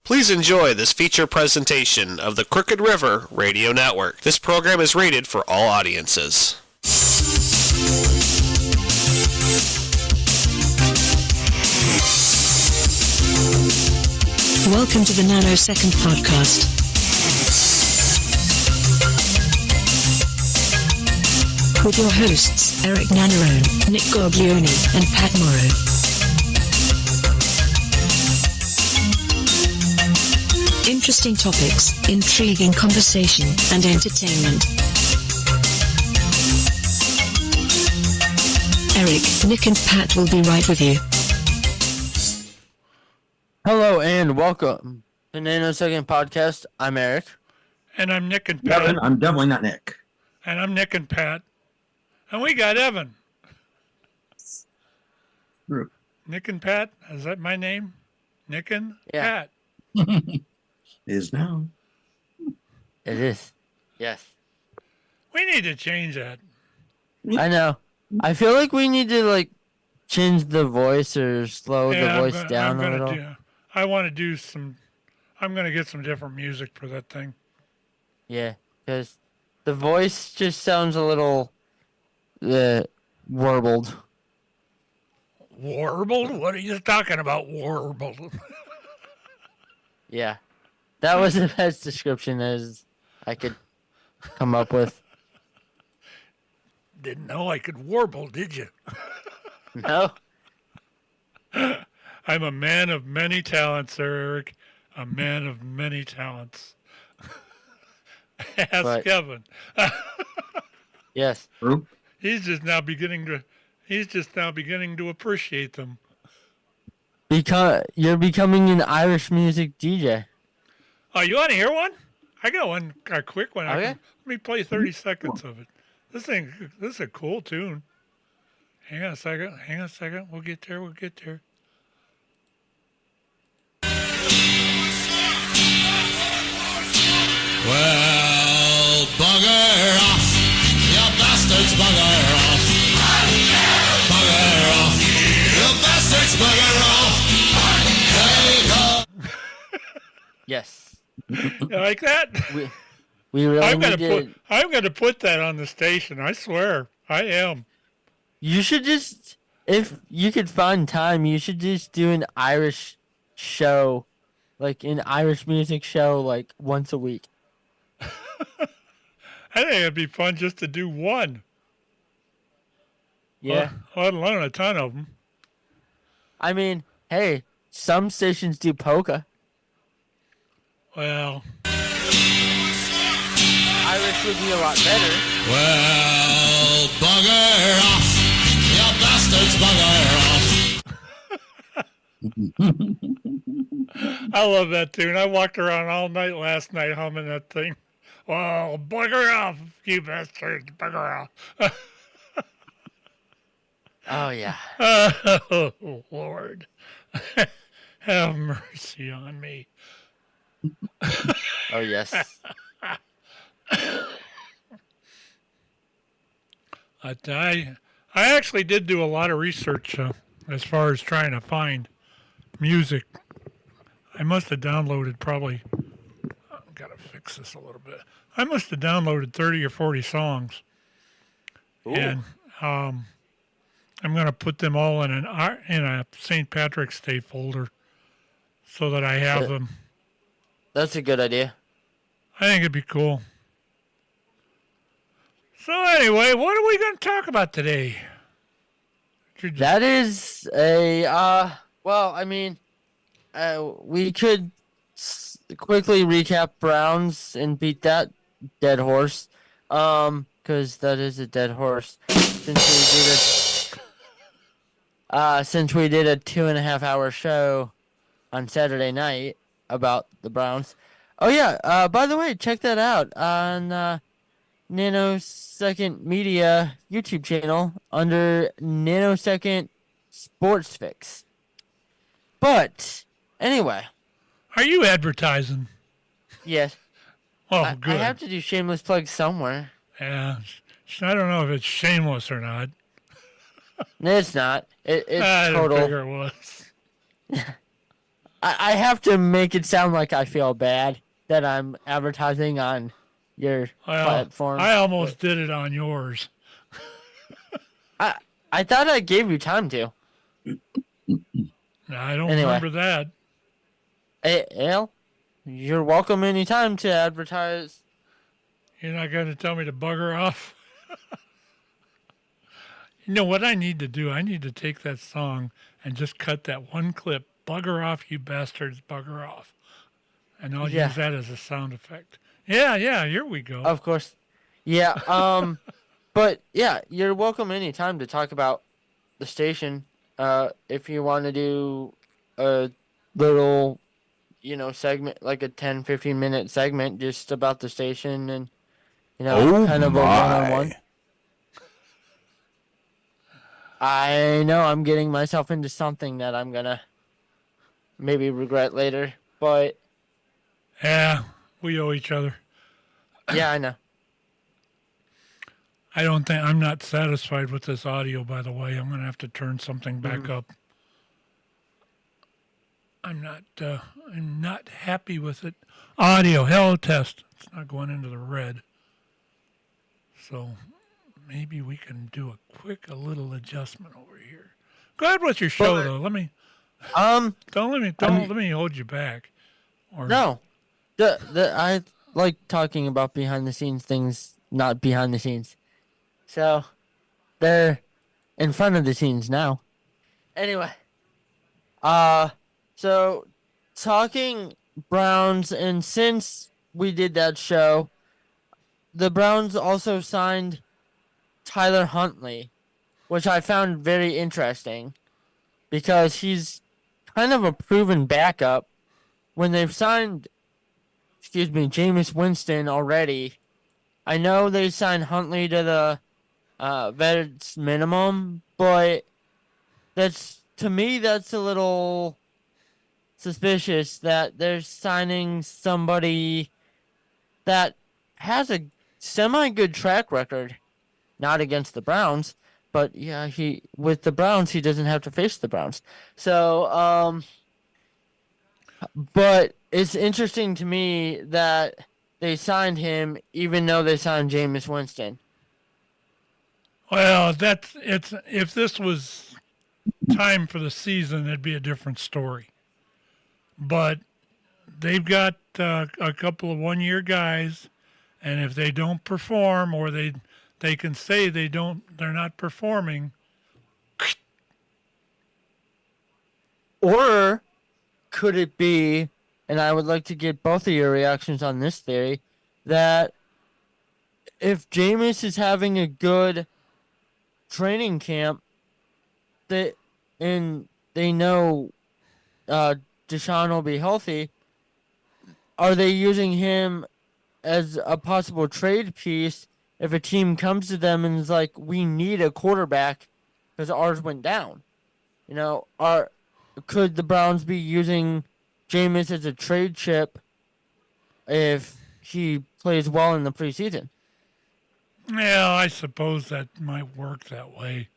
Please enjoy this feature presentation of the Crooked River Radio Network. This program is rated for all audiences. Welcome to the Nanosecond Podcast. With your hosts, Erik Nannarone, Nick Goglioni, and Pat Morrow. Interesting topics, intriguing conversation, and entertainment. Erik, Nick, and Pat will be right with you. Hello and welcome to Nanosecond Podcast. I'm Erik. And I'm Nick and Pat. Evan, I'm definitely not Nick. And I'm Nick and Pat. And we got Evan. True. Nick and Pat? Is that my name? Nick and Yeah. Pat. Is now. It is. Yes. We need to change that. I know. I feel like we need to change the voice or slow the voice down a little. I want to do I'm going to get some different music for that thing. Yeah, because the voice just sounds a little warbled. Warbled? What are you talking about, warbled? Yeah. That was the best description as I could come up with. Didn't know I could warble, did you? No? I'm a man of many talents, Erik. A man of many talents. Ask Kevin. Yes. He's just now beginning to appreciate them. You're becoming an Irish music DJ. Oh, you want to hear one? I got one, a quick one. Okay. Let me play 30 seconds of it. This is a cool tune. Hang on a second. We'll get there. Well, bugger off, you bastards, bugger off. Bugger off, you bastards, bugger off. Hey, Yes. You like that? We really I'm going to put that on the station. I swear. I am. You should just, if you could find time, you should just do an Irish show, an Irish music show, once a week. I think it'd be fun just to do one. Yeah. Let alone a ton of them. I mean, hey, some stations do polka. Well, Irish would be a lot better. well, bugger off, you bastards, bugger off. I love that tune. I walked around all night last night humming that thing. Well, bugger off, you bastards, bugger off. Oh, yeah. Oh, Lord. Have mercy on me. Oh, yes. I actually did do a lot of research as far as trying to find music. I must have downloaded probably, I've got to fix this a little bit. I must have downloaded 30 or 40 songs. Ooh. And I'm going to put them all in a St. Patrick's Day folder so that I have them. That's a good idea. I think it'd be cool. So anyway, what are we going to talk about today? That is we could quickly recap Browns and beat that dead horse, because that is a dead horse. Since we did a 2.5 hour show on Saturday night about the Browns. Oh yeah, by the way, check that out on Nanosecond Media YouTube channel under Nanosecond Sports Fix. But anyway, are you advertising? Yes. Oh, good. I have to do shameless plugs somewhere. Yeah, I don't know if it's shameless or not. No, it's not. It's I total. didn't figure it was. I have to make it sound like I feel bad that I'm advertising on your Well, platform. I almost did it on yours. I thought I gave you time to. I don't Anyway. remember that. Hey, Al, you're welcome anytime to advertise. You're not going to tell me to bugger off? You know what I need to do? I need to take that song and just cut that one clip. Bugger off, you bastards, bugger off. And I'll Yeah. use that as a sound effect. Yeah, here we go. Of course. Yeah, but yeah, you're welcome anytime to talk about the station. If you want to do a little, segment, like a 10, 15-minute segment just about the station and, kind of a one-on-one. I know I'm getting myself into something that I'm going to maybe regret later, but Yeah, we owe each other. yeah, I know. I'm not satisfied with this audio, by the way. I'm going to have to turn something back up. I'm not happy with it. Audio, hello test. It's not going into the red. So maybe we can do a little adjustment over here. Go ahead with your show, though. Let me let me hold you back. Or, No. I like talking about behind the scenes things, not behind the scenes. So they're in front of the scenes now. Anyway. So talking Browns, and since we did that show, the Browns also signed Tyler Huntley, which I found very interesting because he's kind of a proven backup. When they've signed, Jameis Winston already, I know they signed Huntley to the vets minimum, but to me that's a little suspicious that they're signing somebody that has a semi-good track record, not against the Browns, but yeah, with the Browns he doesn't have to face the Browns. So, but it's interesting to me that they signed him even though they signed Jameis Winston. Well, if this was time for the season, it'd be a different story. But they've got a couple of one-year guys, and if they don't perform, or they can say they're not performing. Or could it be, and I would like to get both of your reactions on this theory, that if Jameis is having a good training camp, and they know Deshaun will be healthy, are they using him as a possible trade piece if a team comes to them and is like, we need a quarterback because ours went down? Could the Browns be using Jameis as a trade chip if he plays well in the preseason? Yeah, I suppose that might work that way.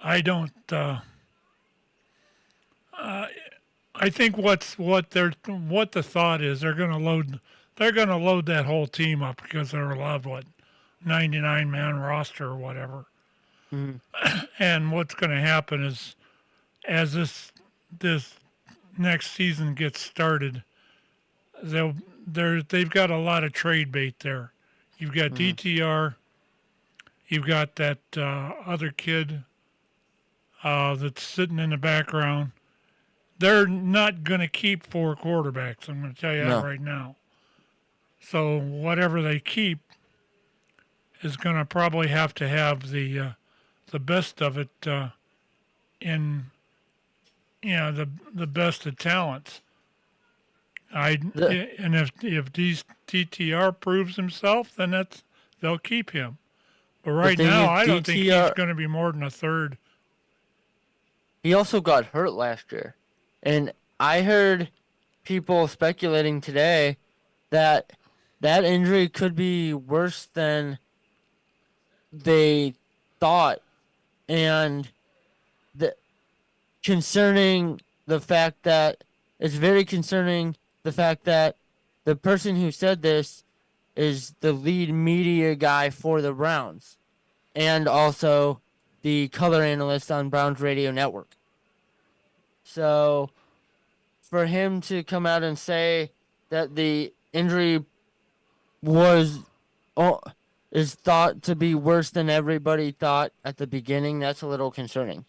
I don't. I think what the thought is, they're going to load that whole team up because they're allowed 99-man roster or whatever. And what's going to happen is, as this next season gets started, they've got a lot of trade bait there. You've got DTR, you've got that other kid that's sitting in the background. They're not going to keep 4 quarterbacks. I'm going to tell you that right now. So whatever they keep is going to probably have to have the best of it in the best of talents. And if DTR proves himself, then they'll keep him. But right now, I don't think he's going to be more than a third. He also got hurt last year. And I heard people speculating today that injury could be worse than they thought. And concerning the fact that it's very concerning the fact that the person who said this is the lead media guy for the Browns and also the color analyst on Browns Radio Network. So for him to come out and say that the injury was oh, is thought to be worse than everybody thought at the beginning, that's a little concerning.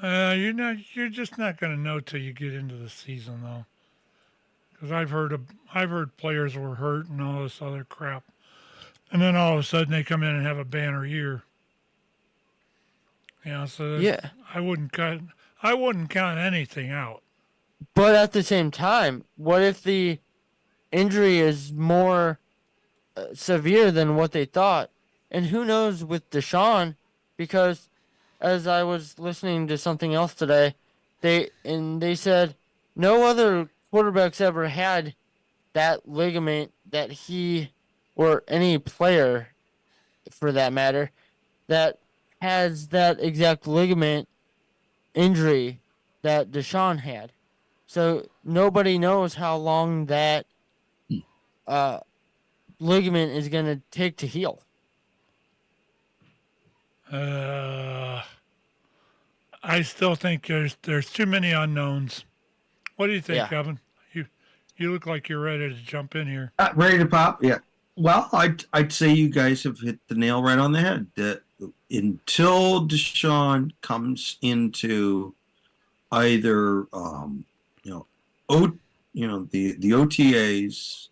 You're just not going to know till you get into the season, though. Because I've heard players were hurt and all this other crap, and then all of a sudden they come in and have a banner year. So Yeah. I wouldn't count anything out. But at the same time, what if the injury is more severe than what they thought? And who knows with Deshaun, because as I was listening to something else today, they said no other quarterbacks ever had that ligament that he or any player for that matter that has that exact ligament injury that Deshaun had. So nobody knows how long that ligament is going to take to heal. I still think there's too many unknowns. What do you think, Yeah. Evan? You look like you're ready to jump in here. Ready to pop? Yeah. Well, I'd say you guys have hit the nail right on the head. That until Deshaun comes into either the OTAs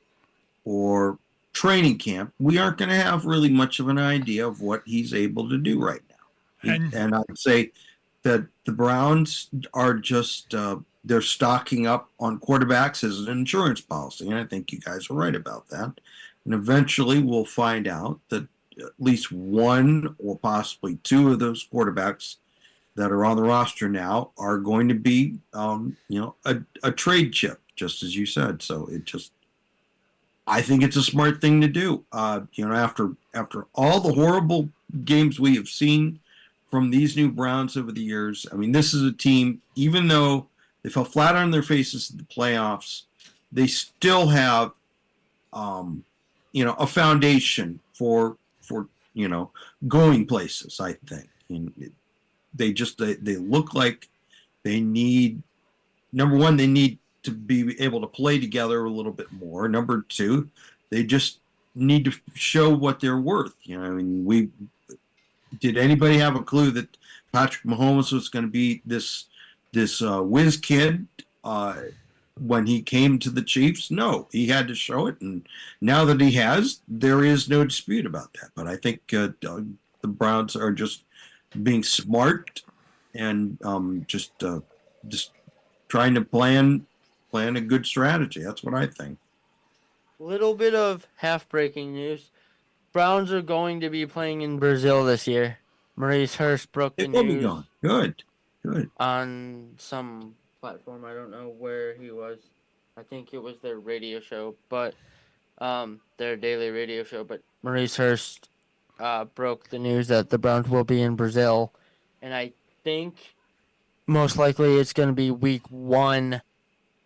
or training camp, we aren't going to have really much of an idea of what he's able to do right now. And I'd say that the Browns are just they're stocking up on quarterbacks as an insurance policy, and I think you guys are right about that. And eventually, we'll find out that at least one or possibly two of those quarterbacks that are on the roster now are going to be, a trade chip, just as you said. So I think it's a smart thing to do. After all the horrible games we have seen from these new Browns over the years, I mean, this is a team, even though they fell flat on their faces in the playoffs, they still have, a foundation for going places, I think. And they look like they need, number one, they need to be able to play together a little bit more. Number two, they just need to show what they're worth. Did anybody have a clue that Patrick Mahomes was going to be this whiz kid when he came to the Chiefs? No, he had to show it, and now that he has, there is no dispute about that. But I think the Browns are just being smart and just trying to plan a good strategy. That's what I think. Little bit of half-breaking news. Browns are going to be playing in Brazil this year. Maurice Hurst broke the It will be news gone. Good. on some platform. I don't know where he was. I think it was their radio show, but their daily radio show. But Maurice Hurst broke the news that the Browns will be in Brazil, and I think most likely it's going to be week 1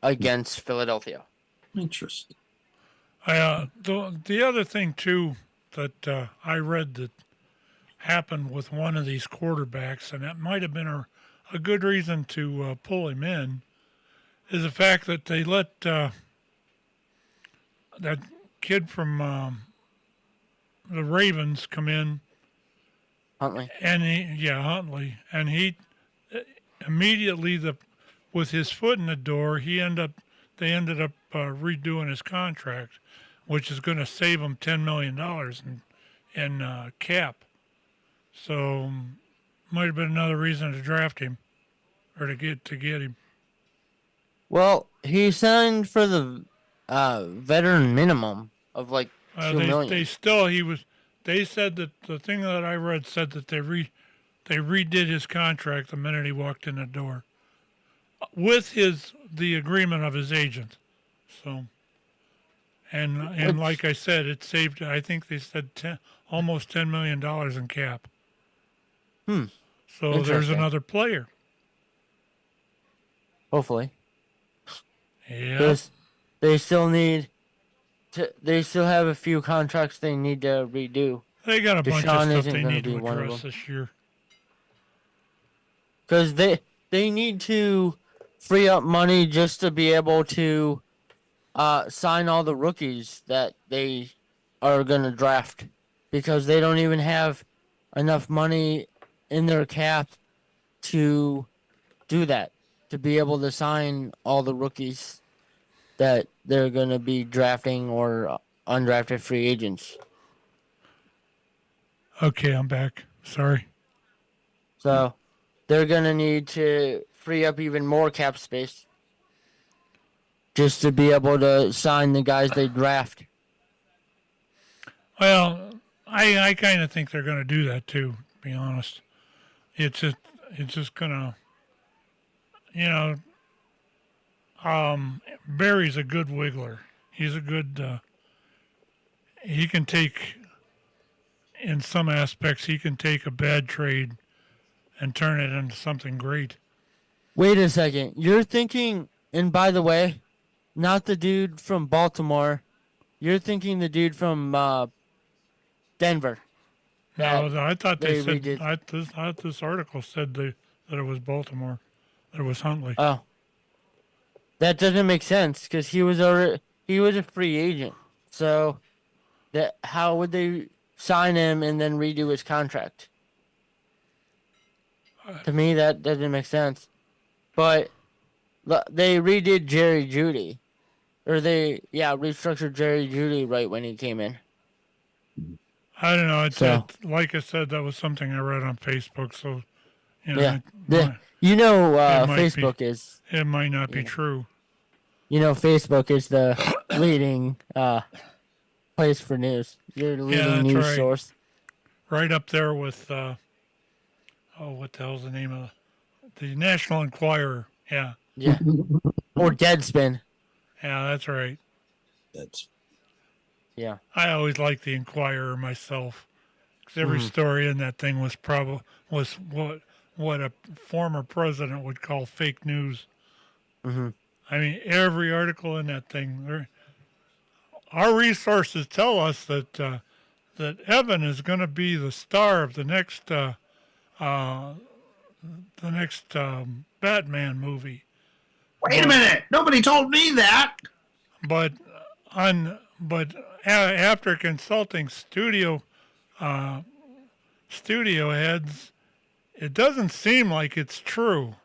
against Philadelphia. Interesting. The other thing too that I read that happened with one of these quarterbacks, and that might have been a good reason to pull him in, is the fact that they let that kid from the Ravens come in. Huntley. And Huntley, and he immediately with his foot in the door, they ended up redoing his contract, which is going to save him $10 million in cap. So might have been another reason to draft him or to get him. Well, he signed for the veteran minimum of like $2 million. They said that the thing that I read said that they redid his contract the minute he walked in the door, with the agreement of his agent. So, and like I said, it saved. I think they said almost $10 million in cap. So there's another player. hopefully, Yeah. because they still need to. They still have a few contracts they need to redo. They got a bunch of Deshaun stuff isn't they gonna need be to one of address them. this year. Because they need to free up money just to be able to sign all the rookies that they are gonna draft, because they don't even have enough money in their cap to do that, to be able to sign all the rookies that they're gonna be drafting or undrafted free agents. Okay, I'm back. Sorry. So they're gonna need to free up even more cap space just to be able to sign the guys they draft. Well, I kind of think they're going to do that too. To be honest, it's just gonna, you know, Barry's a good wiggler. He's a good. He can take, in some aspects, he can take a bad trade and turn it into something great. Wait a second. You're thinking, and by the way, not the dude from Baltimore. You're thinking the dude from Denver. No, I thought they said. redid. I thought this article said that it was Baltimore. That it was Huntley. Oh, that doesn't make sense because he was a free agent. So that how would they sign him and then redo his contract? To me, that doesn't make sense. But they redid Jerry Jeudy, or they restructured Jerry Jeudy right when he came in. I don't know. It's So- like I said, that was something I read on Facebook. So, you know, Yeah. it, You know, It might Facebook is. it might not be Yeah. true. You know, Facebook is the leading place for news. Your leading that's news right. source. Right up there with what the hell's the name of the National Enquirer? Yeah, Yeah. Or Deadspin. yeah, that's right. That's Yeah. I always liked the Enquirer myself, because every story in that thing was what a former president would call fake news. Mm-hmm. I mean, every article in that thing. Our resources tell us that that Evan is going to be the star of the next Batman movie. wait a minute. Nobody told me that. But after consulting studio heads, it doesn't seem like it's true.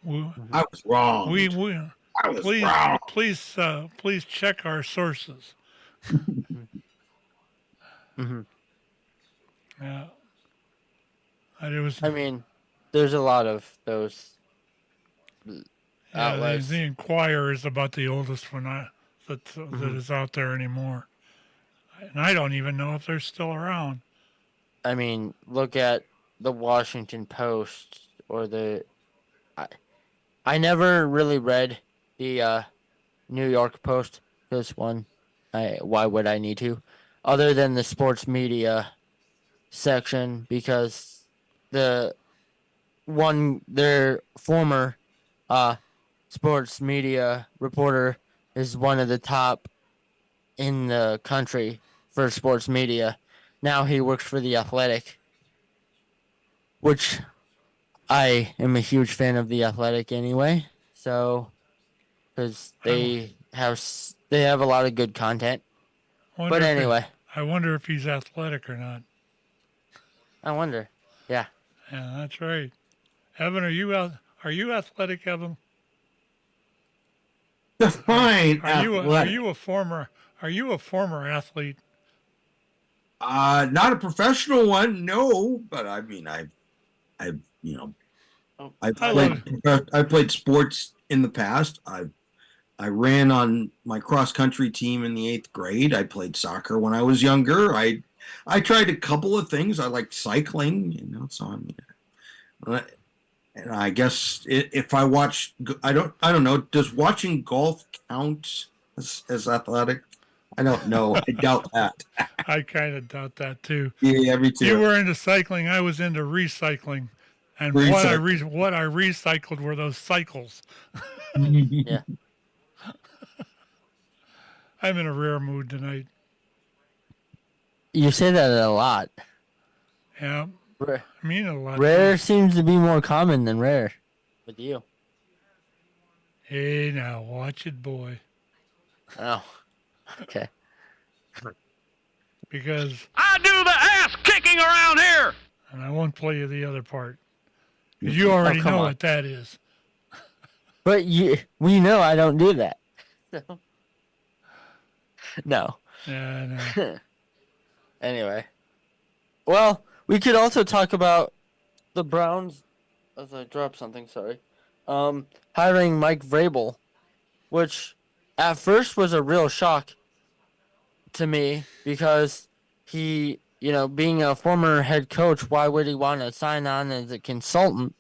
I was wrong. I was wrong. Please check our sources. Mm-hmm. Yeah. And it was. I mean, there's a lot of those Yeah, outlets. the Enquirer is about the oldest one that is out there anymore, and I don't even know if they're still around. I mean, look at the Washington Post or the. I never really read the New York Post. This one, why would I need to? Other than the sports media section, because their former sports media reporter is one of the top in the country for sports media. Now he works for The Athletic, which I am a huge fan of The Athletic anyway. So, because they have a lot of good content. Wonder But if anyway, I wonder if he's athletic or not. I wonder. Yeah. Yeah, that's right. Evan, are you athletic, Evan? Define Are you athletic. a former athlete? Not a professional one, no. But I mean, I played sports in the past. I ran on my cross country team in the 8th grade. I played soccer when I was younger. I tried a couple of things. I liked cycling, so I mean, and I guess if I watch, I don't know. Does watching golf count as athletic? I don't know. I doubt that. I kind of doubt that too. Yeah, me too. You were into cycling. I was into recycling. And what I recycled were those cycles. Yeah. I'm in a rare mood tonight. You say that a lot. Yeah, Rare, I mean it a lot. rare seems to be more common than rare with you. Hey, now watch it, boy. Oh, okay. Because I do the ass kicking around here. and I won't play you the other part because you already come know on. what that is. But we know I don't do that. So. No. Yeah, I know. Anyway. Well, we could also talk about the Browns. As I dropped something, sorry. Hiring Mike Vrabel, which at first was a real shock to me because he, being a former head coach, why would he want to sign on as a consultant?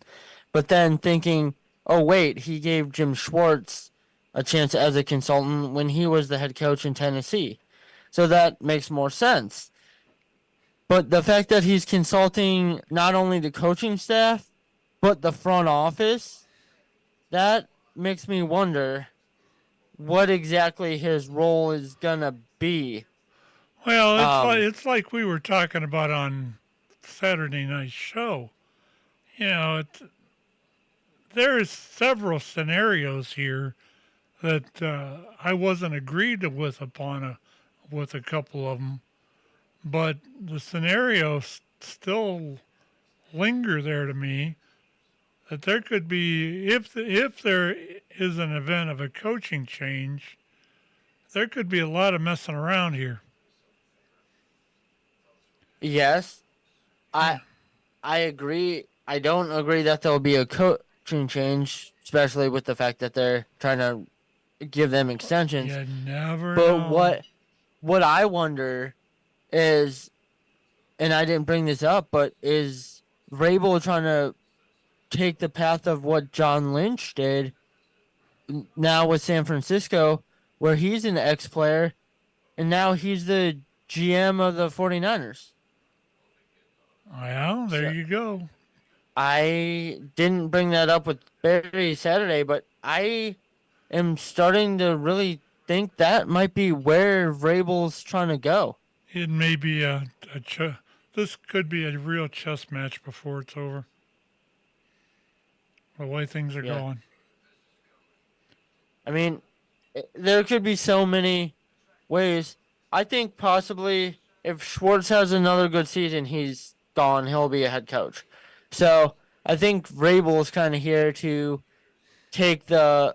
But then thinking, oh, wait, he gave Jim Schwartz a chance as a consultant when he was the head coach in Tennessee. So that makes more sense. But the fact that he's consulting not only the coaching staff, but the front office, that makes me wonder what exactly his role is going to be. Well, it's like we were talking about on Saturday night's show. There's several scenarios here that I wasn't agreed with with a couple of them, but the scenarios still linger there to me. That there could be, if there is an event of a coaching change, there could be a lot of messing around here. Yes, I agree. I don't agree that there'll be a coaching change, especially with the fact that they're trying to give them extensions. You never But know. what I wonder is, and I didn't bring this up, but is Vrabel trying to take the path of what John Lynch did now with San Francisco, where he's an ex-player, and now he's the GM of the 49ers? Well, there you go. I didn't bring that up with Barry Saturday, but I am starting to really think that might be where Vrabel's trying to go. It may be this could be a real chess match before it's over. The way things are going. I mean, there could be so many ways. I think possibly if Schwartz has another good season, he's gone. He'll be a head coach. So I think Vrabel is kind of here to take the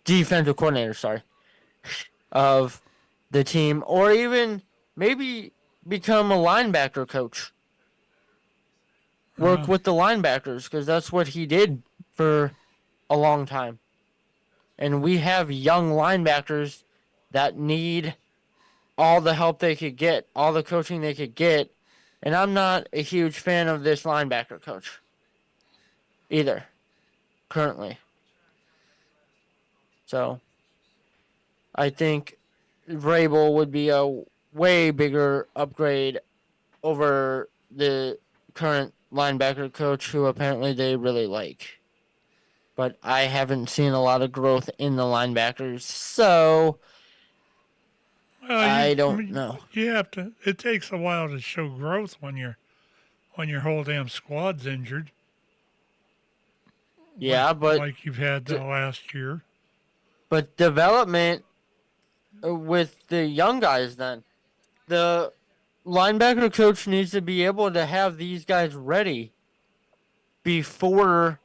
defensive coordinator, of the team, or even maybe become a linebacker coach. Work with the linebackers, because that's what he did for a long time. And we have young linebackers that need all the help they could get, all the coaching they could get. And I'm not a huge fan of this linebacker coach either, currently. So I think Vrabel would be a way bigger upgrade over the current linebacker coach, who apparently they really like. But I haven't seen a lot of growth in the linebackers, so I don't know. You have to. It takes a while to show growth when your whole damn squad's injured. Yeah, but like you've had the last year. But development with the young guys, then the linebacker coach needs to be able to have these guys ready before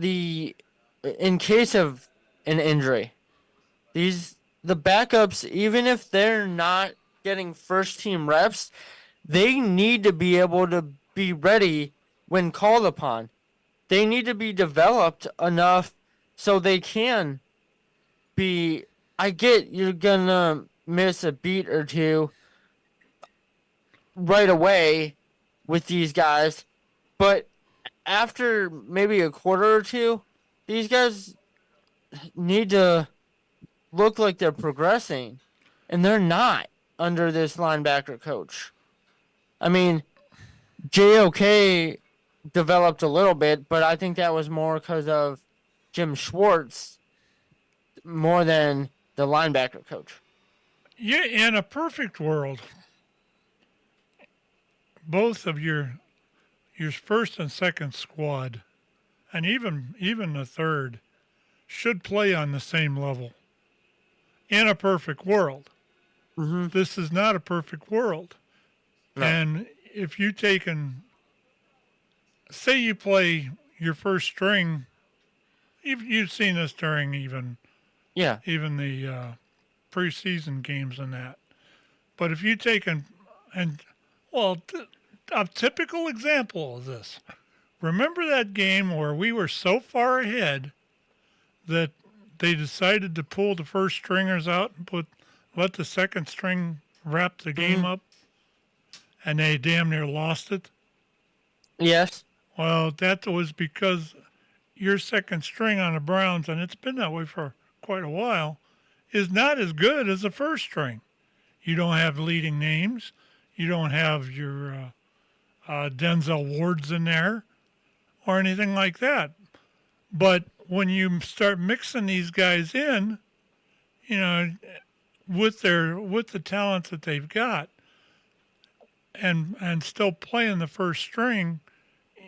in case of an injury. The backups, even if they're not getting first team reps, they need to be able to be ready when called upon. They need to be developed enough so they can be. I get you're gonna miss a beat or two right away with these guys, but after maybe a quarter or two, these guys need to look like they're progressing, and they're not under this linebacker coach. I mean, JOK developed a little bit, but I think that was more because of Jim Schwartz more than the linebacker coach. Yeah, in a perfect world, both of your first and second squad, and even the third, should play on the same level. In a perfect world. Mm-hmm. This is not a perfect world. No. And if you take and say you play your first string, you've seen this during even the preseason games and that. But if you take a typical example of this, remember that game where we were so far ahead that they decided to pull the first stringers out and let the second string wrap the game up, and they damn near lost it? Yes. Well, that was because your second string on the Browns, and it's been that way for quite a while, is not as good as the first string. You don't have leading names. You don't have your Denzel Wards in there or anything like that. But when you start mixing these guys in, with the talents that they've got, and still playing the first string,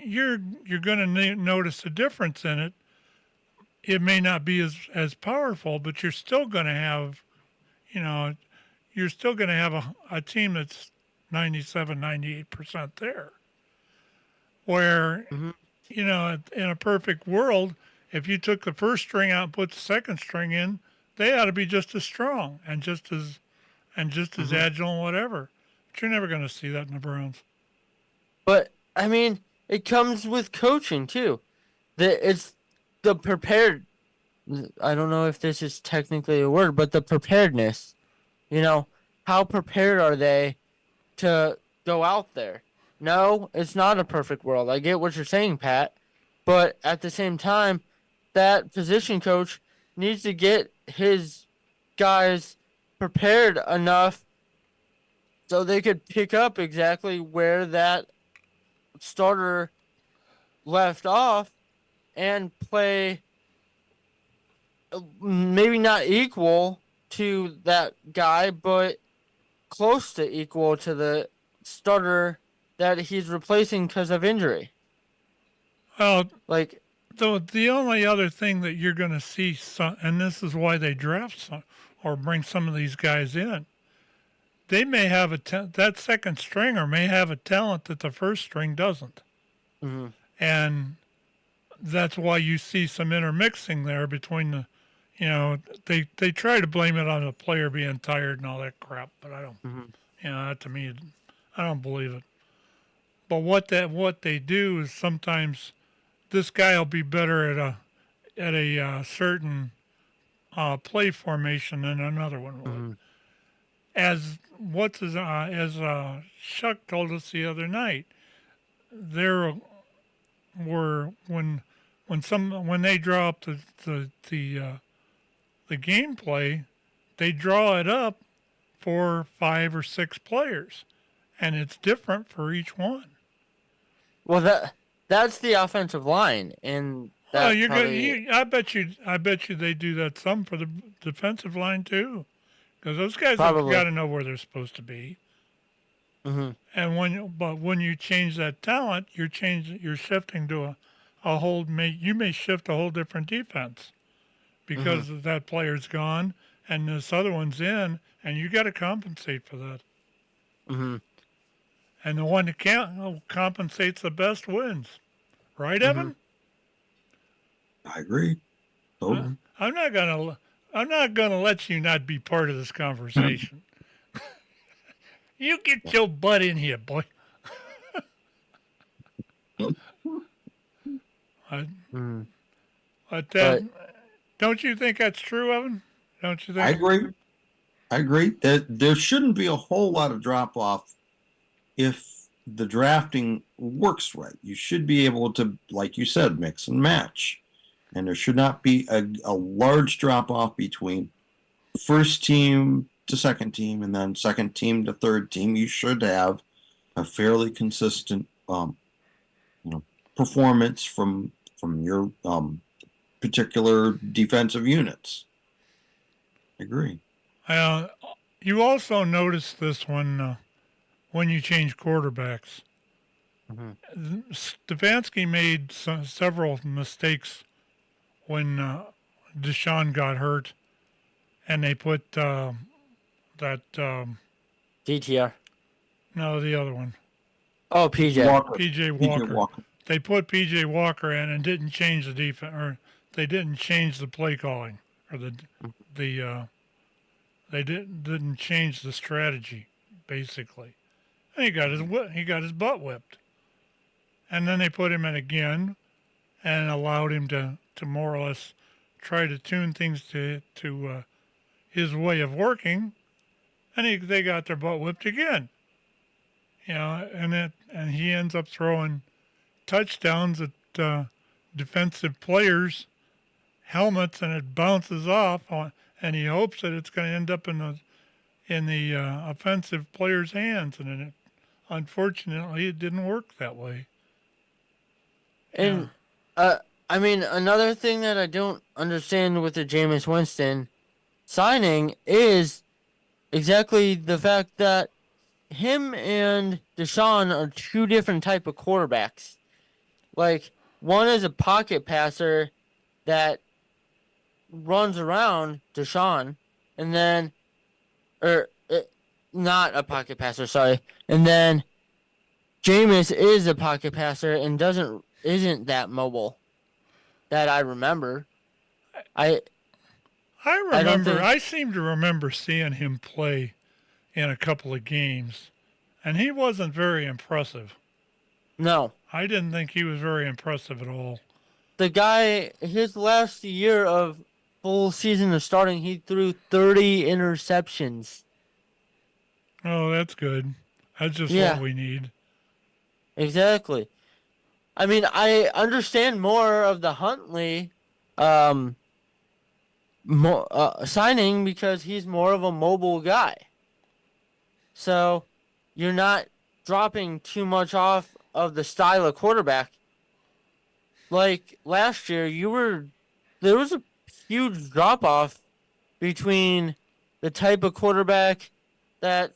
you're going to notice a difference in it. It may not be as powerful, but you're still going to have, a team that's 97, 98% there. Where, in a perfect world, if you took the first string out and put the second string in, they ought to be just as strong and just as agile and whatever. But you're never going to see that in the Browns. But I mean, it comes with coaching too. It's the prepared. I don't know if this is technically a word, but the preparedness. How prepared are they to go out there? No, it's not a perfect world. I get what you're saying, Pat. But at the same time, that position coach needs to get his guys prepared enough so they could pick up exactly where that starter left off and play maybe not equal to that guy, but close to equal to the starter that he's replacing because of injury. Well, the only other thing that you're going to see, and this is why they draft or bring some of these guys in, they may have that second stringer may have a talent that the first string doesn't. Mm-hmm. And that's why you see some intermixing there between they try to blame it on the player being tired and all that crap, but I don't, that to me, I don't believe it. But what they do is sometimes this guy will be better at a certain play formation than another one would. As Chuck told us the other night, there were when they draw up the gameplay, they draw it up for 5 or 6 players, and it's different for each one. Well, that's the offensive line, and I bet you they do that some for the defensive line too, because those guys have got to know where they're supposed to be. Mm-hmm. And when you change that talent, you're shifting to you may shift a whole different defense because that player's gone and this other one's in, and you got to compensate for that. Mm-hmm. And the one that compensates the best wins, right, Evan? I agree. Totally. I'm not gonna let you not be part of this conversation. You get your butt in here, boy. But don't you think that's true, Evan? Don't you think? I agree. There shouldn't be a whole lot of drop off if the drafting works right. You should be able to, like you said, mix and match. And there should not be a large drop off between first team to second team and then second team to third team. You should have a fairly consistent, performance from your particular defensive units. I agree. You also noticed this when you change quarterbacks. Stefanski made several mistakes when Deshaun got hurt, and they put that DTR. no, the other one, Oh, PJ. PJ Walker. PJ Walker. They put PJ Walker in and didn't change the defense, or they didn't change the play calling, or they didn't change the strategy, basically. And he got his butt whipped. And then they put him in again and allowed him to more or less try to tune things to his way of working. And they got their butt whipped again. And he ends up throwing touchdowns at defensive players' helmets, and it bounces off, and he hopes that it's going to end up in the offensive player's hands, and unfortunately it didn't work that way. And I mean, another thing that I don't understand with the Jameis Winston signing is exactly the fact that him and Deshaun are two different type of quarterbacks. Like, one is a pocket passer that runs around Deshaun, and then, not a pocket passer, sorry. And then Jameis is a pocket passer and isn't that mobile that I remember. I seem to remember seeing him play in a couple of games, and he wasn't very impressive. No. I didn't think he was very impressive at all. The guy, his last year of full season of starting, he threw 30 interceptions. Oh, that's good. That's just what we need. Exactly. I mean, I understand more of the Huntley signing because he's more of a mobile guy. So you're not dropping too much off of the style of quarterback. Like last year, there was a huge drop off between the type of quarterback that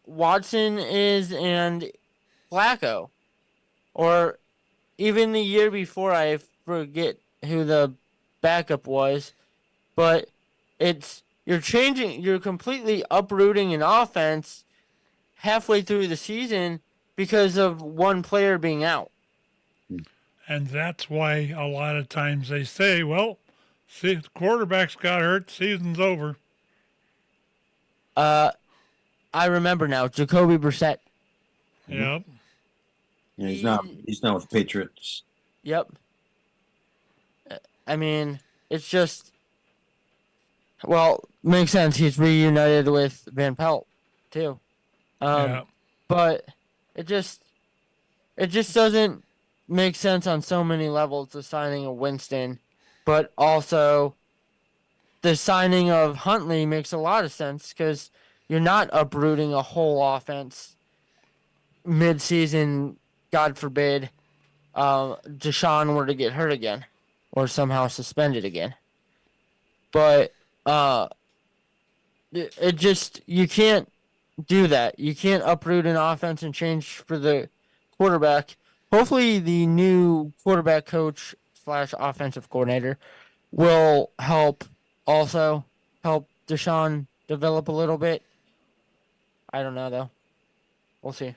Watson is and Flacco. Or even the year before, I forget who the backup was, but you're completely uprooting an offense halfway through the season because of one player being out. And that's why a lot of times they say, well, see, the quarterback's got hurt, season's over. I remember now, Jacoby Brissett. Yep. Yeah, he's not with the Patriots. Yep. I mean, it's just, well, makes sense. He's reunited with Van Pelt too. But it just doesn't make sense on so many levels, the signing of Winston, but also the signing of Huntley makes a lot of sense because you're not uprooting a whole offense mid-season. God forbid, Deshaun were to get hurt again or somehow suspended again. But you can't do that. You can't uproot an offense and change for the quarterback. Hopefully the new quarterback coach / offensive coordinator will help Deshaun develop a little bit. I don't know, though. We'll see.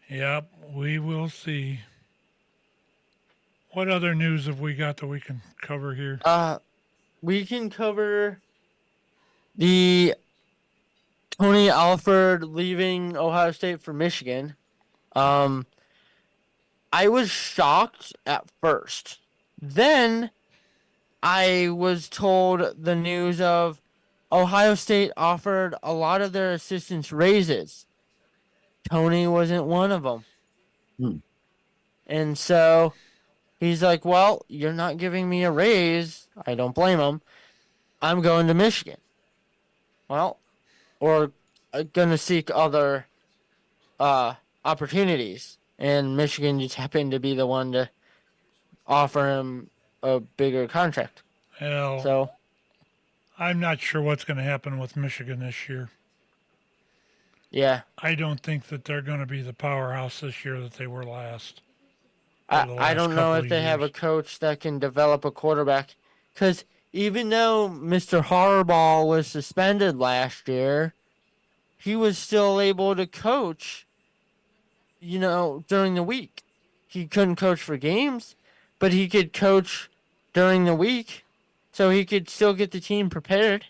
Yep, we will see. What other news have we got that we can cover here? We can cover the Tony Alford leaving Ohio State for Michigan. I was shocked at first. Then I was told the news of Ohio State offered a lot of their assistants raises. Tony wasn't one of them. And so he's like, well, you're not giving me a raise. I don't blame him. I'm going to Michigan. Well, or gonna seek other opportunities, and Michigan just happened to be the one to offer him a bigger contract. Hell, So I'm not sure what's going to happen with Michigan this year. yeah, I don't think that they're going to be the powerhouse this year that they were last. I don't know if they have a coach that can develop a quarterback, because even though Mr. Harbaugh was suspended last year, he was still able to coach, during the week. He couldn't coach for games, but he could coach during the week, so he could still get the team prepared.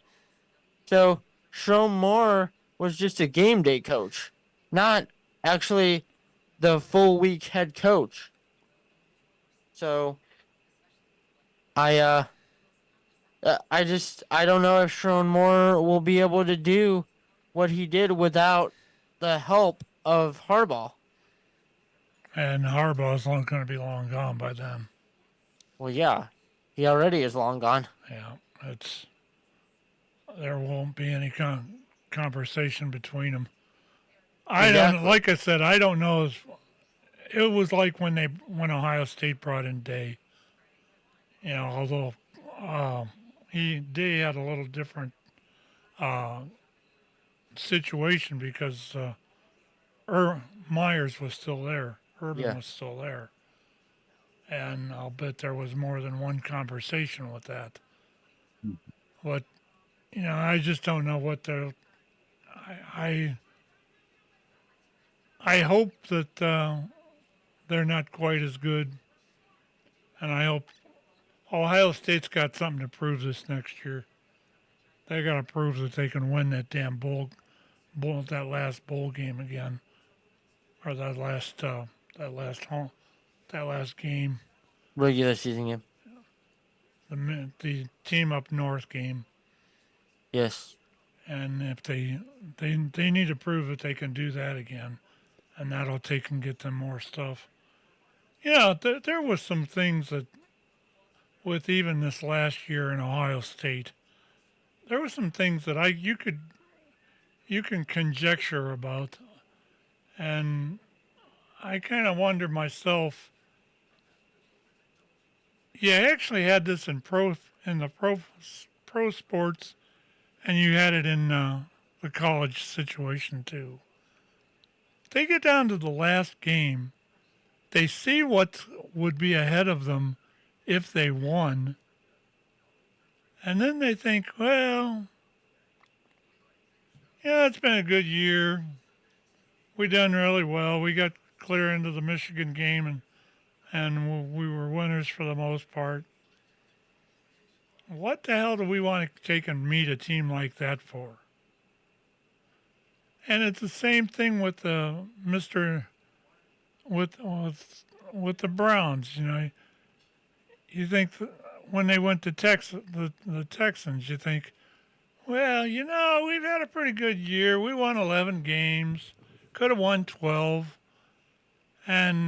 So Sherm Moore was just a game day coach, not actually the full week head coach. So I I don't know if Sherm Moore will be able to do what he did without the help of Harbaugh. And Harbaugh's going to be long gone by then. Well, yeah, he already is long gone. Yeah, there won't be any conversation between them. Exactly. Like I said, I don't know. It was like when Ohio State brought in Day. Although Day had a little different situation because Myers was still there, Urban was still there, and I'll bet there was more than one conversation with that. But I just don't know what they're. I hope that they're not quite as good, and I hope Ohio State's got something to prove this next year. They got to prove that they can win that damn that last bowl game again, or that last game, Regular season game. the team up north game. Yes. And if they need to prove that they can do that again, and that'll take and get them more stuff. Yeah, there was some things that, with even this last year in Ohio State, there were some things that you can conjecture about, and I kind of wonder myself. You actually had this in the pro sports, and you had it in the college situation too. They get down to the last game, they see what would be ahead of them if they won, and then they think, well, yeah, it's been a good year. We done really well. We got clear into the Michigan game, and we were winners for the most part. What the hell do we want to take and meet a team like that for? And it's the same thing with the with the Browns. You think when they went to the Texans, you think, well, we've had a pretty good year. We won 11 games, could have won 12, and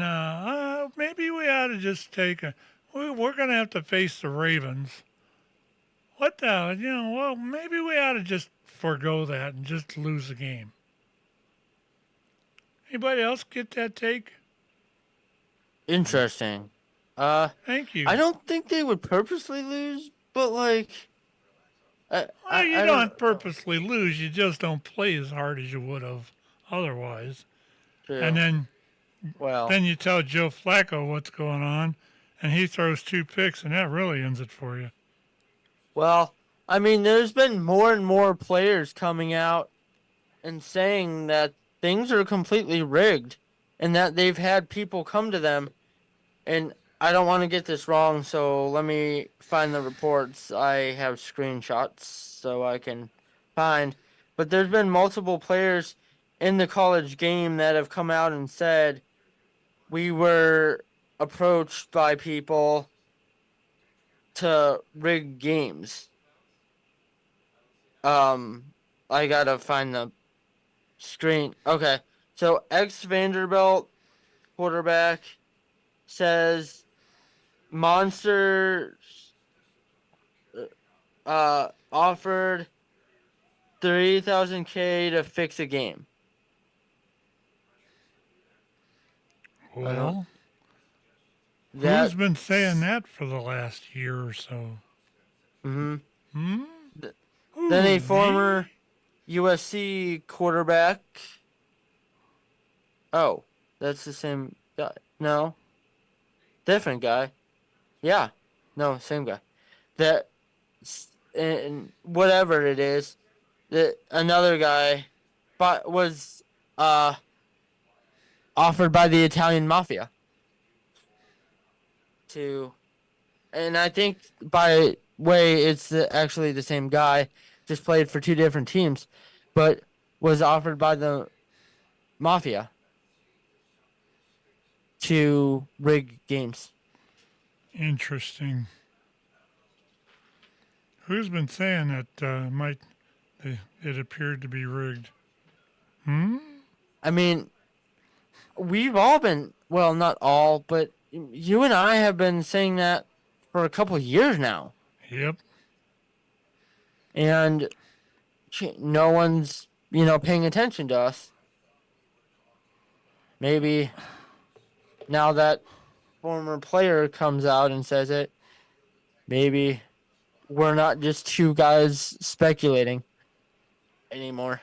maybe we ought to just we're going to have to face the Ravens. What the, well, maybe we ought to just forego that and just lose the game. Anybody else get that take? Interesting. Thank you. I don't think they would purposely lose, but You don't purposely lose. You just don't play as hard as you would have otherwise. True. And then you tell Joe Flacco what's going on, and he throws 2 picks, and that really ends it for you. Well, I mean, there's been more and more players coming out and saying that things are completely rigged and that they've had people come to them. And I don't want to get this wrong, so let me find the reports. I have screenshots so I can find. But there's been multiple players in the college game that have come out and said, we were approached by people to rig games. I gotta find the screen. Okay, so ex-Vanderbilt quarterback says Monsters offered $3,000 to fix a game. Well, That, who's been saying that for the last year or so? hmm Hmm? Then a Who, former USC quarterback. Oh, that's the same guy. No, different guy. Yeah, no, same guy. That, and whatever it is, that another guy, but was offered by the Italian mafia to, and I think by way it's actually the same guy, just played for two different teams, but was offered by the mafia to rig games. Interesting. Who's been saying that it appeared to be rigged? Hmm? I mean, we've all been, well, not all, but you and I have been saying that for a couple of years now. Yep. And no one's, paying attention to us. Maybe now that former player comes out and says it, maybe we're not just two guys speculating anymore.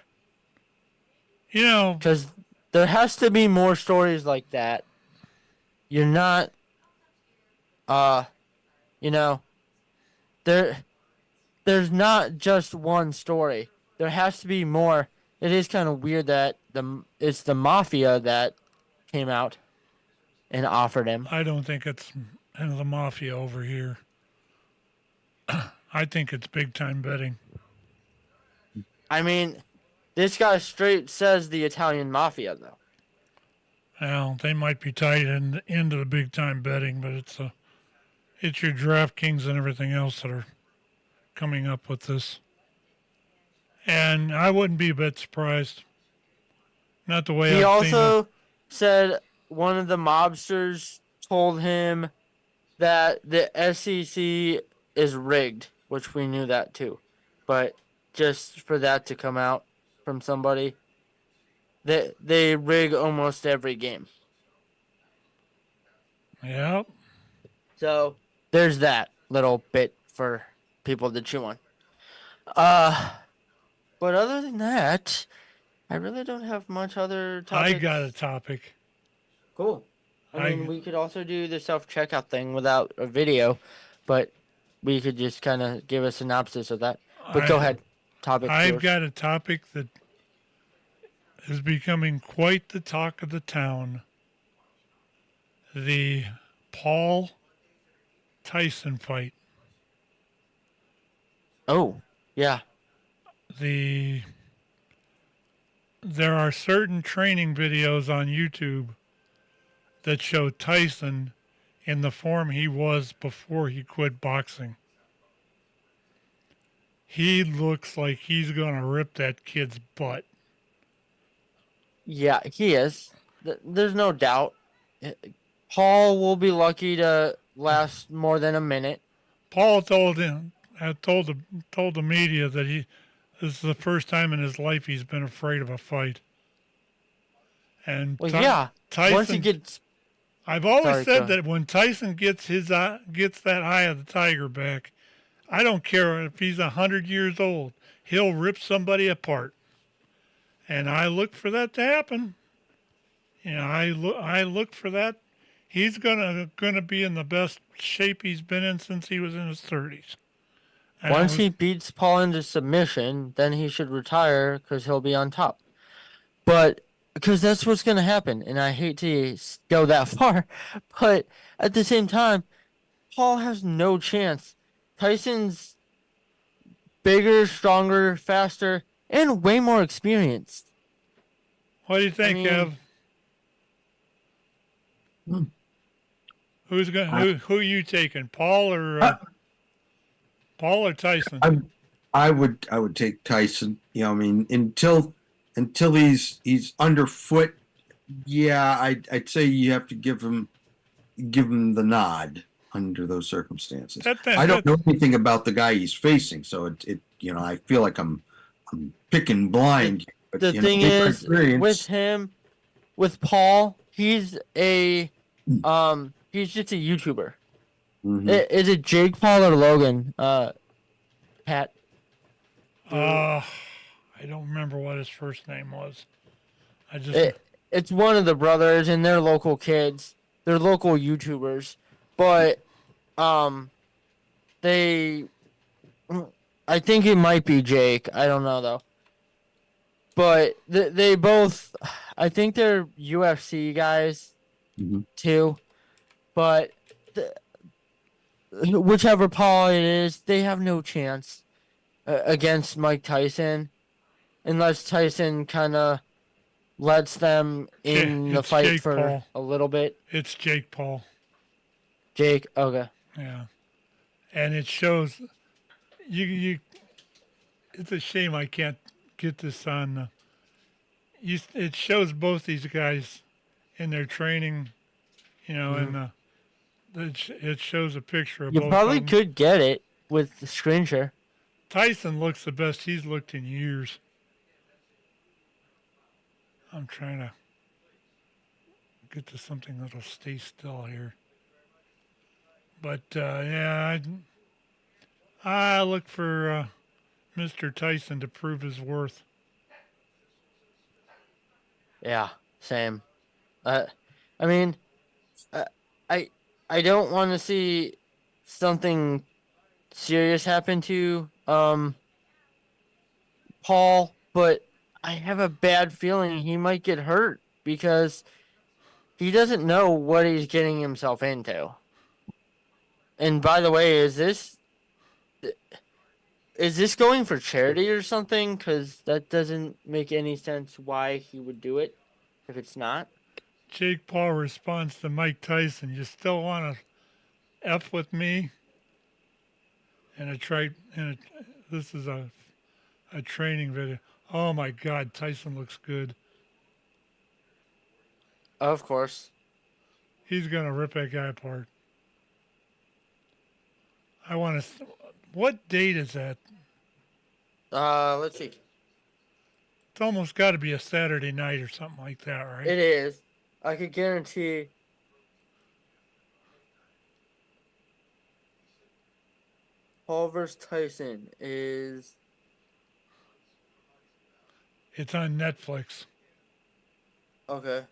Because there has to be more stories like that. You're not, there's not just one story. There has to be more. It is kind of weird that it's the mafia that came out and offered him. I don't think it's the mafia over here. I think it's big time betting. I mean, this guy straight says the Italian mafia, though. Well, they might be tied into the big time betting, but it's your DraftKings and everything else that are coming up with this. And I wouldn't be a bit surprised. Not the way He I've seen also said one of the mobsters told him that the SEC is rigged, which we knew that too. But just for that to come out from somebody, they rig almost every game. Yep. So there's that little bit for people to chew on. But other than that, I really don't have much other topics. I got a topic. Cool. I mean, we could also do the self-checkout thing without a video, but we could just kind of give a synopsis of that. But go ahead. I've got a topic that is becoming quite the talk of the town. The Paul Tyson fight. Oh, yeah. There are certain training videos on YouTube that show Tyson in the form he was before he quit boxing. He looks like he's going to rip that kid's butt. Yeah, he is. There's no doubt. Paul will be lucky to last more than a minute. Paul told the media that this is the first time in his life he's been afraid of a fight. And Tyson, once he gets, I've always said that when Tyson gets that eye of the tiger back, I don't care if he's 100 years old, he'll rip somebody apart. And I look for that to happen. I look for that. He's gonna be in the best shape he's been in since he was in his 30s. Once he beats Paul into submission, then he should retire because he'll be on top. But because that's what's going to happen, and I hate to go that far, but at the same time, Paul has no chance. Tyson's bigger, stronger, faster, and way more experienced. What do you think, Ev? Who are you taking, Paul or Tyson? I would take Tyson. I mean, until he's underfoot, yeah, I'd say you have to give him the nod under those circumstances. I don't know anything about the guy he's facing, so I feel like I'm picking blind. But, the thing with is, experience- with him, with Paul, he's a he's just a YouTuber. Mhm. Is it Jake Paul or Logan? Pat. I don't remember what his first name was. I just It's one of the brothers, and they're local kids. They're local YouTubers, but they. I think it might be Jake. I don't know though. But they both, I think they're UFC guys Mhm. too. But whichever Paul it is, they have no chance against Mike Tyson, unless Tyson kind of lets them in the it's fight Jake for Paul. a little bit. It's Jake Paul. Jake, okay. Yeah, and it shows you. It's a shame I can't get this on. It shows both these guys in their training, and it shows a picture of You both probably of them. could get it with the screen share. Tyson looks the best he's looked in years. I'm trying to get to something that'll stay still here. But yeah, I look for Mr. Tyson to prove his worth. Yeah, same. I mean, uh, I I don't want to see something serious happen to Paul, but I have a bad feeling he might get hurt because he doesn't know what he's getting himself into. And by the way, is this going for charity or something? Because that doesn't make any sense why he would do it if it's not. Jake Paul responds to Mike Tyson, "You still want to f with me?" And this is a training video. Oh my God, Tyson looks good. Of course. He's gonna rip that guy apart. I want to. What date is that? Let's see. It's almost got to be a Saturday night or something like that, right? It is. I could guarantee. Paul vs. Tyson is. It's on Netflix. Okay.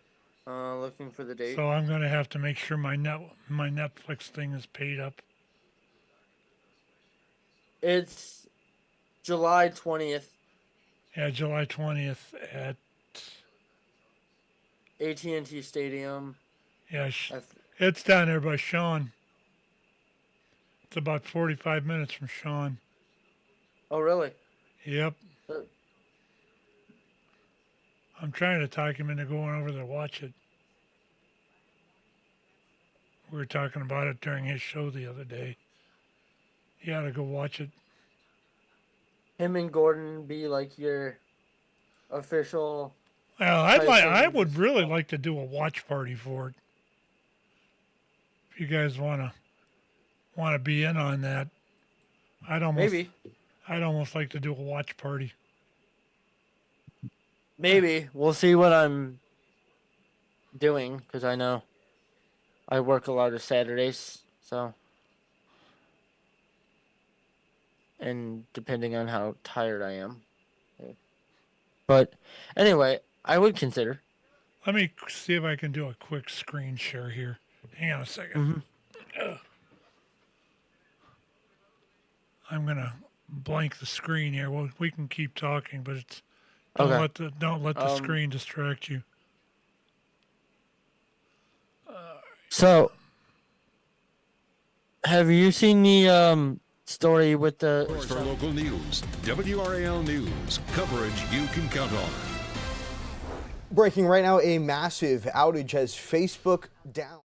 Looking for the date. So I'm gonna have to make sure my Netflix thing is paid up. It's July 20th, Yeah, July 20th at AT&T Stadium. yeah, it's down there by Sean. It's about 45 minutes from Sean. Oh, really? Yep. Uh, I'm trying to talk him into going over there to watch it. We were talking about it during his show the other day. He ought to go watch it. Him and Gordon be like your official. Well, I Tyson- would really like to do a watch party for it. If you guys want to be in on that, I'd almost like to do a watch party. Maybe. We'll see what I'm doing because I know I work a lot of Saturdays. So. And depending on how tired I am. But anyway, I would consider. Let me see if I can do a quick screen share here. Hang on a second. I'm gonna blank the screen here. Well, we can keep talking, but it's don't let the screen distract you. So, have you seen the story with the For local news, WRAL News, coverage you can count on. Breaking right now, a massive outage has Facebook down.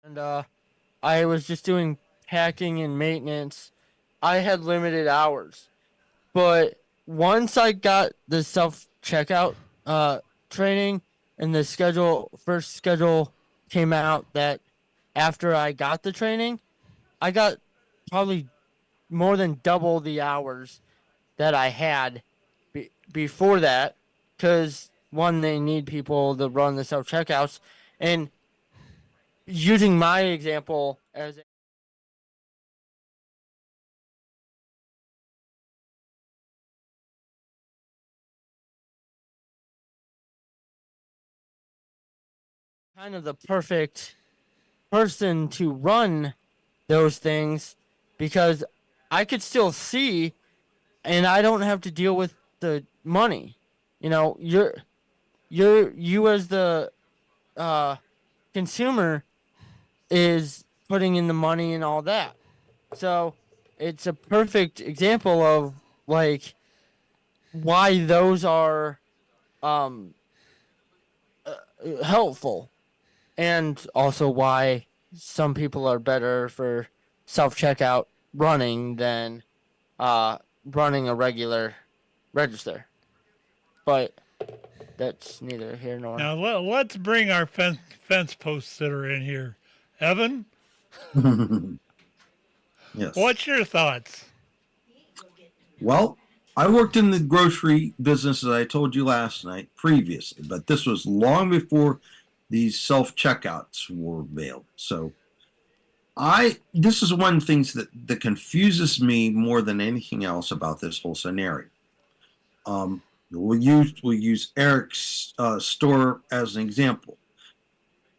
and I was just doing packing and maintenance. I had limited hours, but once I got the self checkout training and the first schedule came out that after I got the training, I got probably more than double the hours that I had before that, because one, they need people to run the self checkouts, and using my example as kind of the perfect person to run those things, because I could still see and I don't have to deal with the money. You know, you as the uh, consumer is putting in the money and all that. So it's a perfect example of like why those are um, helpful, and also why some people are better for self checkout running than running a regular register. But that's neither here nor. Now let's bring our fence post sitter in here, Evan. Yes. What's your thoughts? Well, I worked in the grocery business, as I told you last night previously, but this was long before these self checkouts were available. So this is one of the things that confuses me more than anything else about this whole scenario. We'll use Erik's store as an example.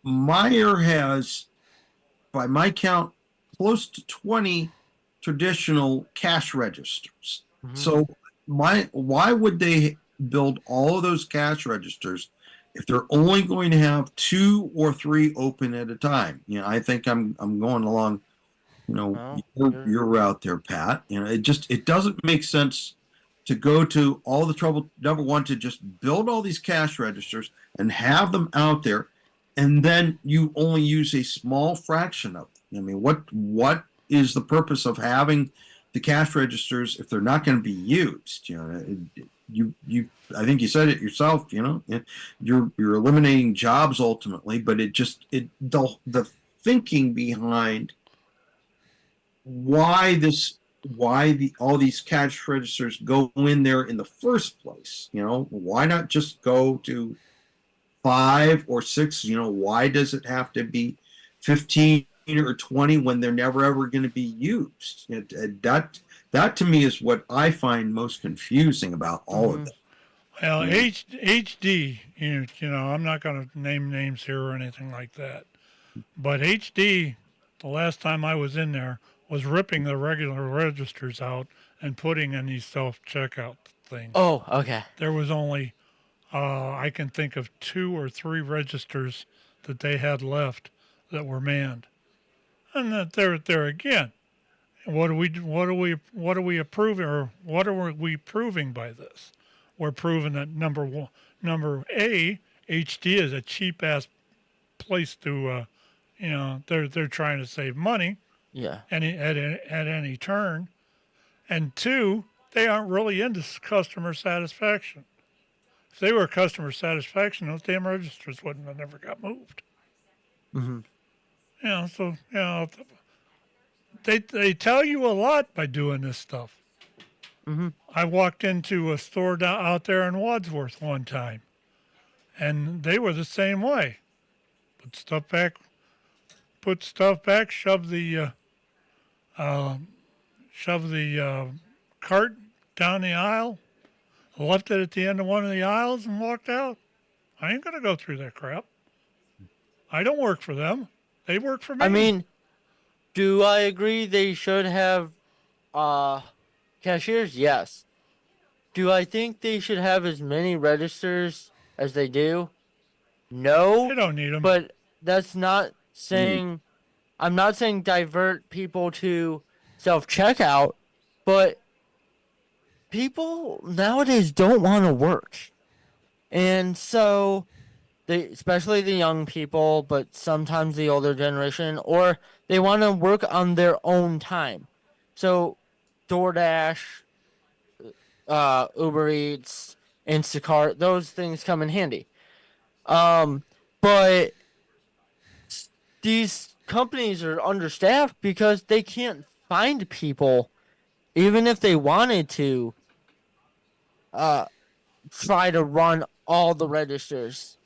Meijer has, by my count, close to 20 traditional cash registers. Mm-hmm. So why would they build all of those cash registers if they're only going to have 2 or 3 open at a time? You know, I think I'm going along, your route there, Pat. You know, it doesn't make sense to go to all the trouble, number one, to just build all these cash registers and have them out there, and then you only use a small fraction of them. I mean, what is the purpose of having the cash registers if they're not going to be used? You know, I think you said it yourself. You know, you're eliminating jobs ultimately, but the thinking behind why all these cash registers go in there in the first place. You know, why not just go to 5 or 6? You know, why does it have to be 15 or 20 when they're never ever going to be used? That to me is what I find most confusing about all of that. Well, HD, you know, I'm not going to name names here or anything like that, but HD, the last time I was in there, was ripping the regular registers out and putting in these self-checkout things. Oh, okay. There was only, I can think of 2 or 3 registers that they had left that were manned, and that there again. What are we approving, or what are we proving by this? We're proving that number A, HD is a cheap ass place to, they're trying to save money. Yeah. At any turn, and 2, they aren't really into customer satisfaction. If they were customer satisfaction, those damn registers wouldn't have never got moved. Mm-hmm. You know, so you know, they tell you a lot by doing this stuff. Mm-hmm. I walked into a store out there in Wadsworth one time, and they were the same way. Put stuff back, shove the cart down the aisle, left it at the end of one of the aisles, and walked out. I ain't going to go through that crap. I don't work for them. They work for me. I mean, do I agree they should have cashiers? Yes. Do I think they should have as many registers as they do? No. They don't need them. But that's not saying... I'm not saying divert people to self-checkout, but people nowadays don't want to work. And so especially the young people, but sometimes the older generation, or they want to work on their own time. So, DoorDash, Uber Eats, Instacart, those things come in handy. But these companies are understaffed because they can't find people, even if they wanted to, uh, try to run all the registers.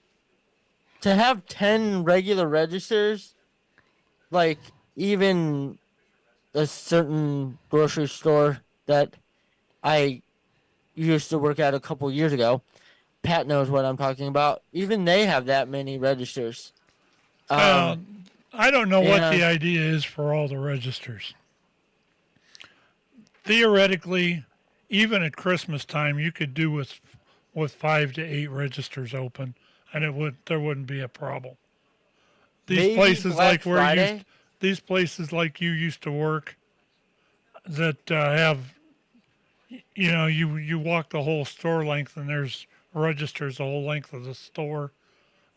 To have 10 regular registers, like even a certain grocery store that I used to work at a couple years ago, Pat knows what I'm talking about. Even they have that many registers. I don't know what the and- idea is for all the registers. Theoretically, even at Christmas time, you could do with 5 to 8 registers open, and there wouldn't be a problem. These Maybe places Black like where Friday? these places like you used to work that have, you walk the whole store length and there's registers the whole length of the store.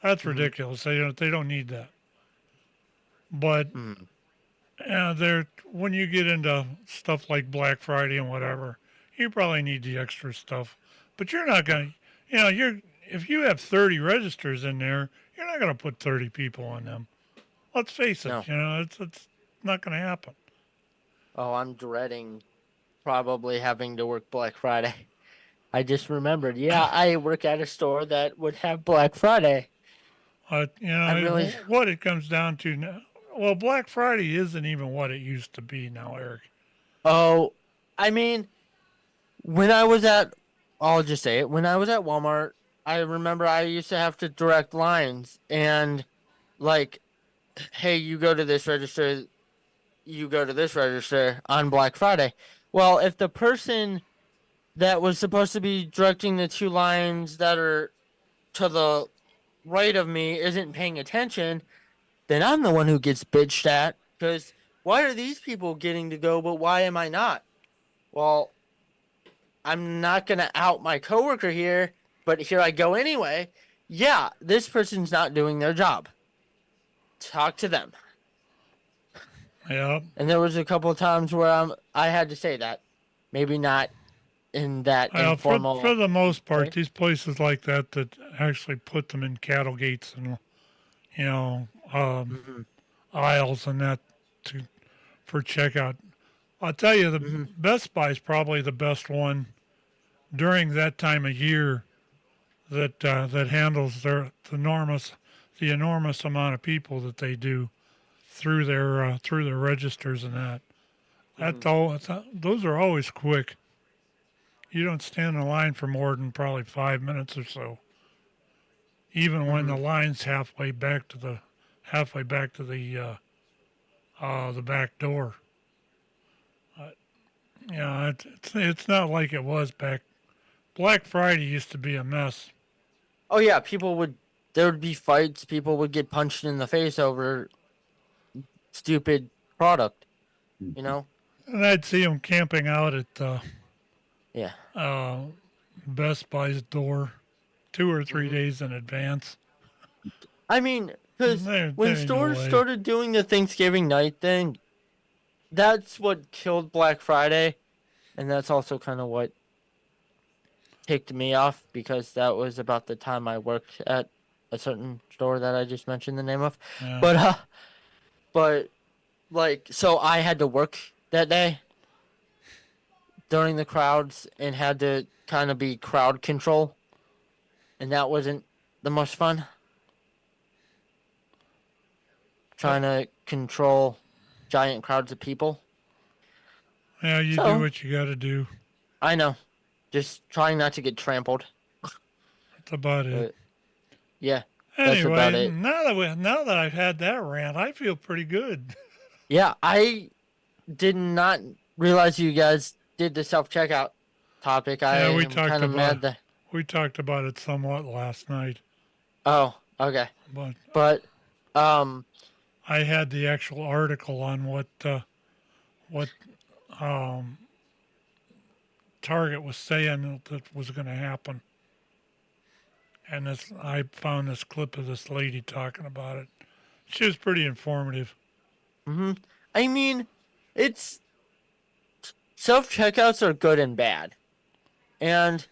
That's ridiculous. They don't need that. But when you get into stuff like Black Friday and whatever, you probably need the extra stuff. But you're not gonna, if you have 30 registers in there, you're not gonna put 30 people on them. Let's face it. No. It's not gonna happen. Oh, I'm dreading probably having to work Black Friday. I just remembered. Yeah, I work at a store that would have Black Friday. What it comes down to now. Well, Black Friday isn't even what it used to be now, Eric. Oh, I mean, I'll just say it. When I was at Walmart, I remember I used to have to direct lines and, like, hey, you go to this register, on Black Friday. Well, if the person that was supposed to be directing the two lines that are to the right of me isn't paying attention, then I'm the one who gets bitched at. Because why are these people getting to go, but why am I not? Well, I'm not going to out my coworker here, but here I go anyway. Yeah, this person's not doing their job. Talk to them. Yeah. And there was a couple of times where I had to say that. Maybe not in that informal. For the most part, way. these places like that actually put them in cattle gates and, aisles and that for checkout. I'll tell you, the Best Buy is probably the best one during that time of year that handles the enormous amount of people that they do through their registers and that. Those are always quick. You don't stand in line for more than probably 5 minutes or so. Even when the line's halfway back to the back door. It's not like it was back. Black Friday used to be a mess. Oh yeah, there would be fights. People would get punched in the face over stupid product. And I'd see them camping out at Best Buy's door 2 or 3 days in advance. I mean, because when stores started doing the Thanksgiving night thing, that's what killed Black Friday, and that's also kind of what ticked me off, because that was about the time I worked at a certain store that I just mentioned the name of. Yeah. But so I had to work that day during the crowds and had to kind of be crowd control, and that wasn't the most fun. Trying to control giant crowds of people. Yeah, you do what you got to do. I know. Just trying not to get trampled. That's about it. Yeah. Anyway, that's about it. now that I've had that rant, I feel pretty good. Yeah, I did not realize you guys did the self-checkout topic. We talked about it somewhat last night. Oh, okay. But I had the actual article on what Target was saying that was going to happen. And I found this clip of this lady talking about it. She was pretty informative. I mean, it's self checkouts are good and bad. And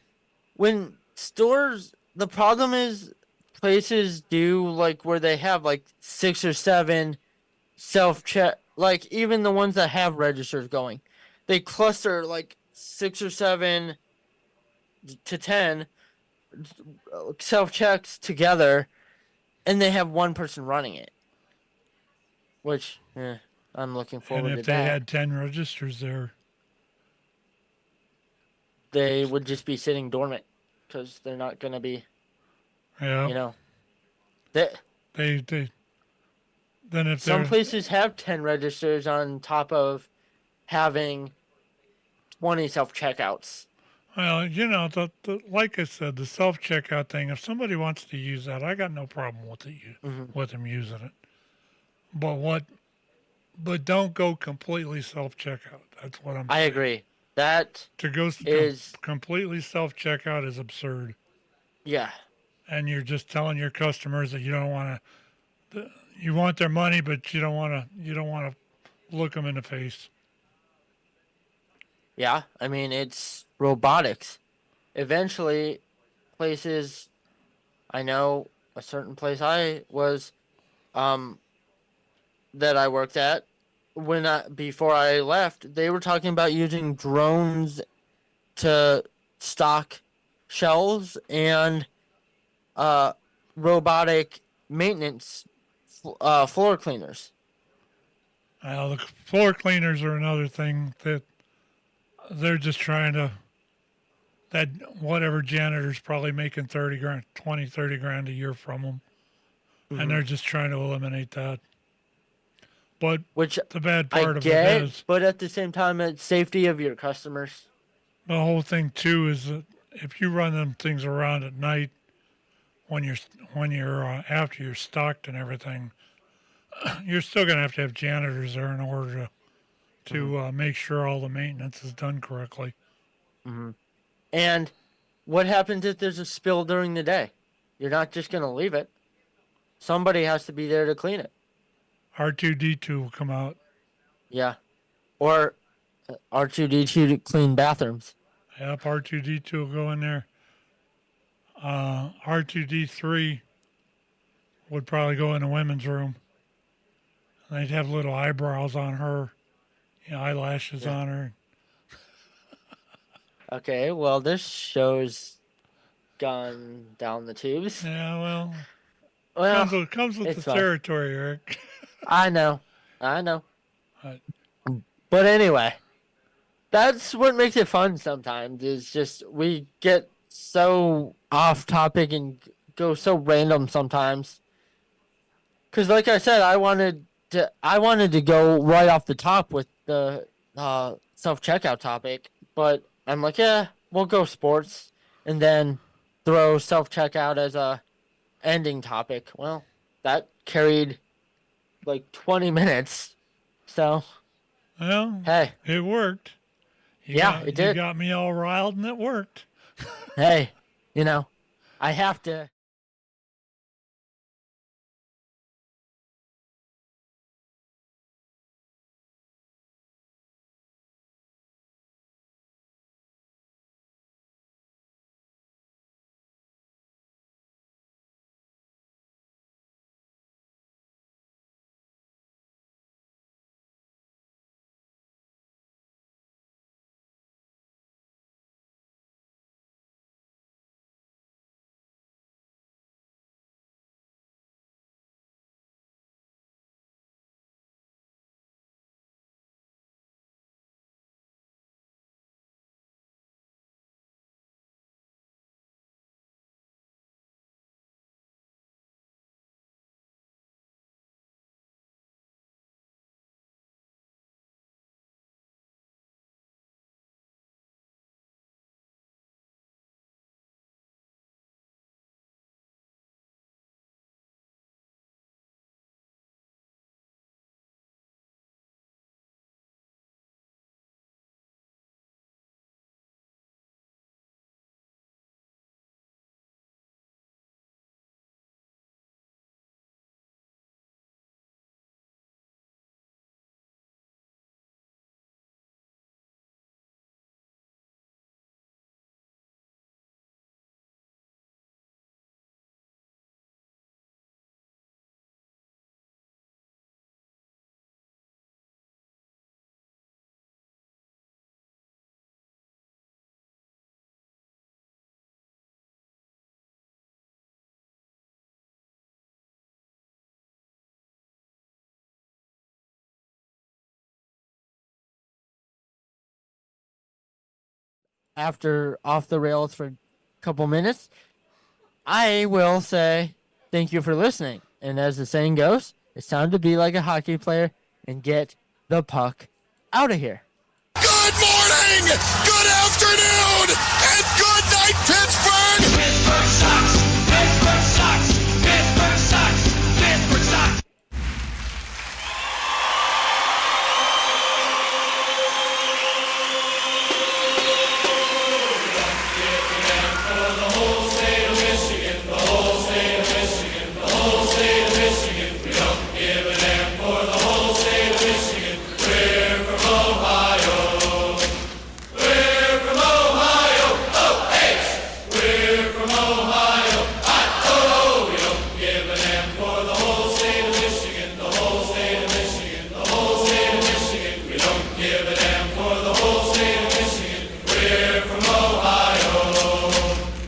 when stores, the problem is places do like where they have like 6 or 7 self check, like even the ones that have registers going, they cluster like 6 or 7 to 10 self checks together, and they have one person running it. Which, I'm looking And forward to if they that. had 10 registers there, They would just be sitting dormant because they're not going to be, yeah, you know. They, they then if some they're places have 10 registers on top of having 20 self checkouts. well, like I said, the self checkout thing. If somebody wants to use that, I got no problem with with them using it. But don't go completely self checkout. That's what I'm I saying. agree. That To go is, completely self checkout is absurd. yeah. And you're just telling your customers that you don't want to. You want their money, but you don't want to. You don't want to look them in the face. Yeah. I mean, it's robotics. Eventually, places, I know a certain place I was, that I worked at, before I left, they were talking about using drones to stock shelves and uh, robotic maintenance floor cleaners. Well, the floor cleaners are another thing that they're just trying to. That whatever janitor's probably making 30 grand, 20, 30 grand a year from them, and they're just trying to eliminate that. But Which the bad I part of it get, is but at the same time, it's safety of your customers. the whole thing too is that if you run them things around at night when you're after you're stocked and everything, you're still gonna have to have janitors there in order to make sure all the maintenance is done correctly. And what happens if there's a spill during the day? You're not just going to leave it. Somebody has to be there to clean it. R2D2 will come out. Yeah. Or R2D2 to clean bathrooms. Yep, R2D2 will go in there. R2D3 would probably go in the women's room. They'd have little eyebrows on her, eyelashes on her. Okay, well, this show's gone down the tubes. Yeah, well, Well, comes with the it's fine. territory, Eric. I know. But But anyway, that's what makes it fun sometimes, is just we get so off topic and go so random sometimes. Because like I said, I wanted to go right off the top with the self checkout topic, but I'm like, yeah, we'll go sports, and then throw self checkout as a ending topic. Well, that carried like 20 minutes, so well, hey, it worked. it did. You got me all riled, and it worked. Hey, I have to. after off the rails for a couple minutes, I will say thank you for listening. And as the saying goes, it's time to be like a hockey player and get the puck out of here. Good morning, good afternoon, and good night, Pittsburgh! Pittsburgh sucks! Pittsburgh sucks! Pittsburgh sucks! Pittsburgh sucks! Give it